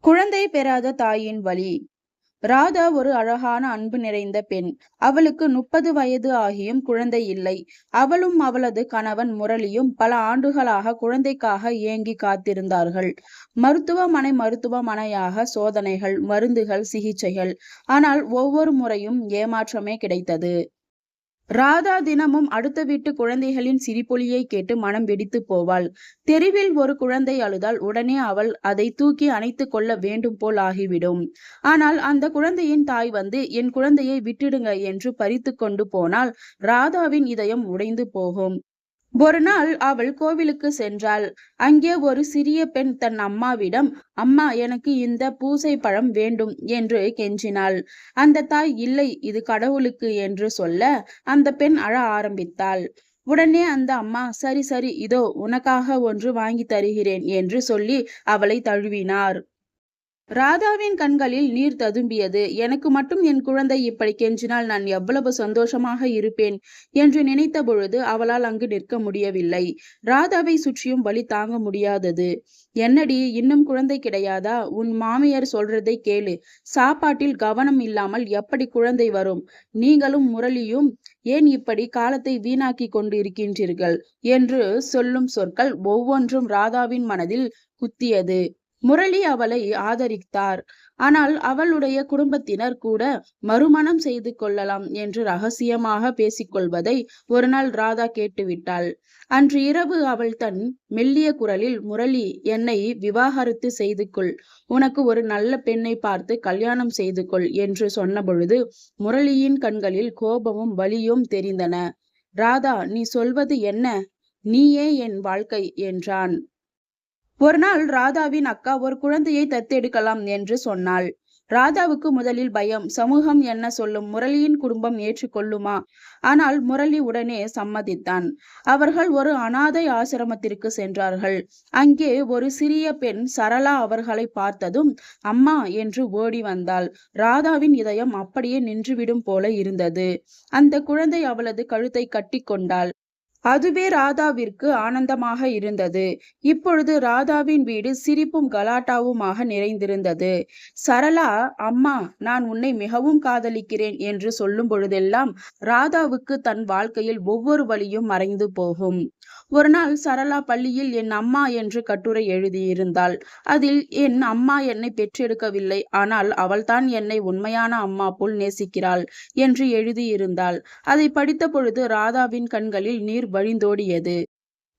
குழந்தை பெறாத தாயின் வலி. ராதா ஒரு அழகான அன்பு நிறைந்த பெண். அவளுக்கு 30 வயது ஆகியும் குழந்தை இல்லை. அவளும் அவளது கணவன் முரளியும் பல ஆண்டுகளாக குழந்தைக்காக ஏங்கி காத்திருந்தார்கள். மருத்துவமனையாக சோதனைகள், மருந்துகள், சிகிச்சைகள். ஆனால் ஒவ்வொரு முறையும் ஏமாற்றமே கிடைத்தது. ராதா தினமும் அடுத்த வீட்டு குழந்தைகளின் சிரிப்பொலியை கேட்டு மனம் வெடித்து போவாள். தெருவில் ஒரு குழந்தை அழுதால் உடனே அவள் அதை தூக்கி அணைத்து கொள்ள வேண்டும் போல் ஆகிவிடும். ஆனால் அந்த குழந்தையின் தாய் வந்து என் குழந்தையை விட்டுடுங்க என்று பறித்து கொண்டு போனால் ராதாவின் இதயம் உடைந்து போகும். ஒரு நாள் அவள் கோவிலுக்கு சென்றாள். அங்கே ஒரு சிறிய பெண் தன் அம்மாவிடம், அம்மா, எனக்கு இந்த பூசை பழம் வேண்டும் என்று கெஞ்சினாள். அந்த தாய், இல்லை, இது கடவுளுக்கு என்று சொல்ல அந்த பெண் அழ ஆரம்பித்தாள். உடனே அந்த அம்மா, சரி சரி, இதோ உனக்காக ஒன்று வாங்கி தருகிறேன் என்று சொல்லி அவளை தழுவினார். ராதாவின் கண்களில் நீர் ததும்பியது. எனக்கு மட்டும் என் குழந்தை இப்படி கெஞ்சினால் நான் எவ்வளவு சந்தோஷமாக இருப்பேன் என்று நினைத்த பொழுது அவளால் அங்கு நிற்க முடியவில்லை. ராதாவை சுற்றியும் வலி தாங்க முடியாதது. என்னடி, இன்னும் குழந்தை கிடையாதா? உன் மாமியார் சொல்றதை கேளு. சாப்பாட்டில் கவனம் இல்லாமல் எப்படி குழந்தை வரும்? நீங்களும் முரளியும் ஏன் இப்படி காலத்தை வீணாக்கி கொண்டு இருக்கின்றீர்கள் என்று சொல்லும் சொற்கள் ஒவ்வொன்றும் ராதாவின் மனதில் குத்தியது. முரளி அவளை ஆதரித்தார். ஆனால் அவளுடைய குடும்பத்தினர் கூட மறுமணம் செய்து கொள்ளலாம் என்று ரகசியமாக பேசிக்கொள்வதை ஒரு நாள் ராதா கேட்டுவிட்டாள். அன்று இரவு அவள் தன் மெல்லிய குரலில், முரளி, என்னை விவாகரத்து செய்து கொள், உனக்கு ஒரு நல்ல பெண்ணை பார்த்து கல்யாணம் செய்து கொள் என்று சொன்ன பொழுது முரளியின் கண்களில் கோபமும் வலியும் தெரிந்தன. ராதா, நீ சொல்வது என்ன? நீயே என் வாழ்க்கை என்றான். ஒரு நாள் ராதாவின் அக்கா ஒரு குழந்தையை தத்தெடுக்கலாம் என்று சொன்னாள். ராதாவுக்கு முதலில் பயம். சமூகம் என்ன சொல்லும்? முரளியின் குடும்பம் ஏற்றுக்கொள்ளுமா? ஆனால் முரளி உடனே சம்மதித்தான். அவர்கள் ஒரு அனாதை ஆசிரமத்திற்கு சென்றார்கள். அங்கே ஒரு சிறிய பெண் சரளா அவர்களை பார்த்ததும் அம்மா என்று ஓடி வந்தாள். ராதாவின் இதயம் அப்படியே நின்றுவிடும் போல இருந்தது. அந்த குழந்தை அவளது கழுத்தை கட்டி கொண்டாள். அதுவே ராதாவிற்கு ஆனந்தமாக இருந்தது. இப்பொழுது ராதாவின் வீடு சிரிப்பும் கலாட்டாவுமாக நிறைந்திருந்தது. சரளா, அம்மா, நான் உன்னை மிகவும் காதலிக்கிறேன் என்று சொல்லும் பொழுதெல்லாம் ராதாவுக்கு தன் வாழ்க்கையில் ஒவ்வொரு வழியும் மறைந்து போகும். ஒரு நாள் சரளா பள்ளியில் என் அம்மா என்று கட்டுரை எழுதியிருந்தாள். அதில் என் அம்மா என்னை பெற்றெடுக்கவில்லை, ஆனால் அவள்தான் என்னை உண்மையான அம்மா போல் நேசிக்கிறாள் என்று எழுதியிருந்தாள். அதை படித்த பொழுது ராதாவின் கண்களில் நீர் வழிந்தோடியது.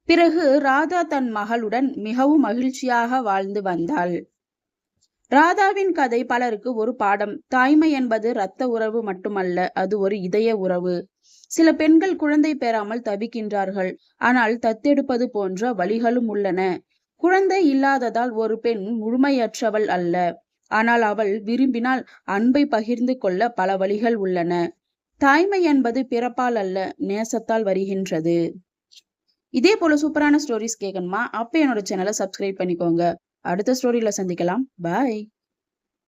பிறகு ராதா தன் மகளுடன் மிகவும் மகிழ்ச்சியாக வாழ்ந்து வந்தாள். ராதாவின் கதை பலருக்கு ஒரு பாடம். தாய்மை என்பது இரத்த உறவு மட்டுமல்ல, அது ஒரு இதய உறவு. சில பெண்கள் குழந்தை பெறாமல் தவிக்கின்றார்கள். ஆனால் தத்தெடுப்பது போன்ற வழிகளும் உள்ளன. குழந்தை இல்லாததால் ஒரு பெண் முழுமையற்றவள் அல்ல. ஆனால் அவள் விரும்பினால் அன்பை பகிர்ந்து கொள்ள பல வழிகள் உள்ளன. தாய்மை என்பது பிறப்பால் அல்ல, நேசத்தால் வருகின்றது. இதே போல சூப்பரான ஸ்டோரிஸ் கேட்கணுமா? அப்ப என்னோட சேனலை சப்ஸ்கிரைப் பண்ணிக்கோங்க. அடுத்த ஸ்டோரியில சந்திக்கலாம். பாய்.